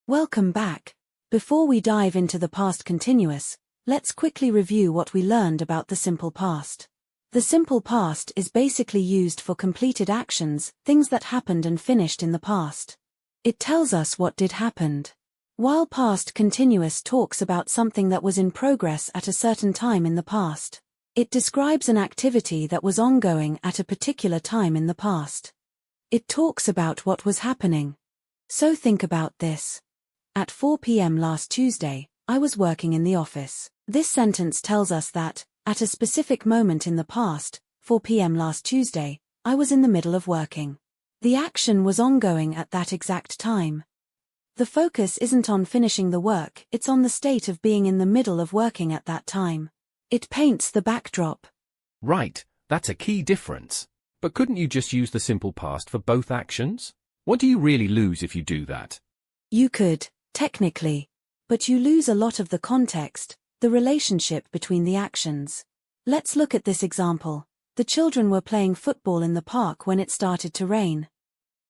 Welcome back. Before we dive into the past continuous, let's quickly review what we learned about the simple past. The simple past is basically used for completed actions, things that happened and finished in the past. It tells us what did happened. While past continuous talks about something that was in progress at a certain time in the past. It describes an activity that was ongoing at a particular time in the past. It talks about what was happening. So think about this. At 4 p.m. last Tuesday, I was working in the office. This sentence tells us that, at a specific moment in the past, 4 p.m. last Tuesday, I was in the middle of working. The action was ongoing at that exact time. The focus isn't on finishing the work, it's on the state of being in the middle of working at that time. It paints the backdrop. Right, that's a key difference. But couldn't you just use the simple past for both actions? What do you really lose if you do that? You could, technically. But you lose a lot of the context, the relationship between the actions. Let's look at this example. The children were playing football in the park when it started to rain.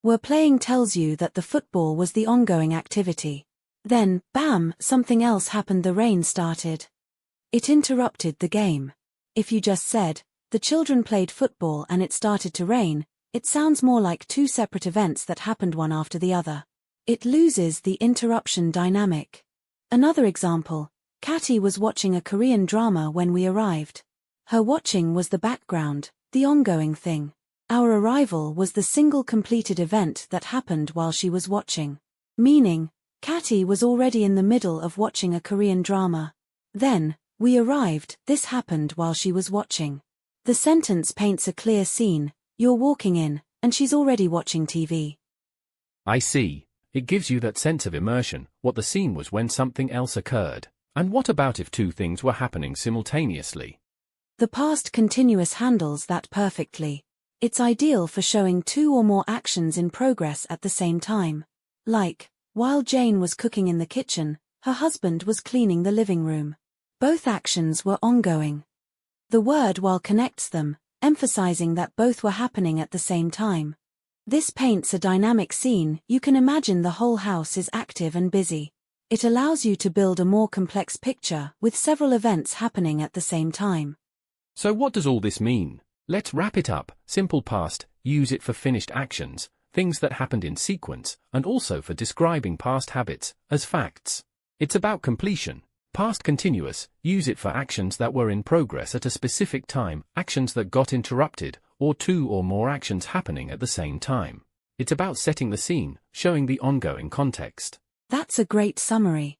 Were playing tells you that the football was the ongoing activity. Then, bam, something else happened, the rain started. It interrupted the game. If you just said, the children played football and it started to rain, it sounds more like two separate events that happened one after the other. It loses the interruption dynamic. Another example, Katty was watching a Korean drama when we arrived. Her watching was the background, the ongoing thing. Our arrival was the single completed event that happened while she was watching. Meaning, Katty was already in the middle of watching a Korean drama. Then, we arrived, this happened while she was watching. The sentence paints a clear scene, you're walking in, and she's already watching TV. I see. It gives you that sense of immersion, what the scene was when something else occurred. And what about if two things were happening simultaneously? The past continuous handles that perfectly. It's ideal for showing two or more actions in progress at the same time. Like, while Jane was cooking in the kitchen, her husband was cleaning the living room. Both actions were ongoing. The word while connects them, emphasizing that both were happening at the same time. This paints a dynamic scene, you can imagine the whole house is active and busy. It allows you to build a more complex picture, with several events happening at the same time. So what does all this mean? Let's wrap it up. Simple past, use it for finished actions, things that happened in sequence, and also for describing past habits, as facts. It's about completion. Past continuous, use it for actions that were in progress at a specific time, actions that got interrupted, or two or more actions happening at the same time. It's about setting the scene, showing the ongoing context. That's a great summary.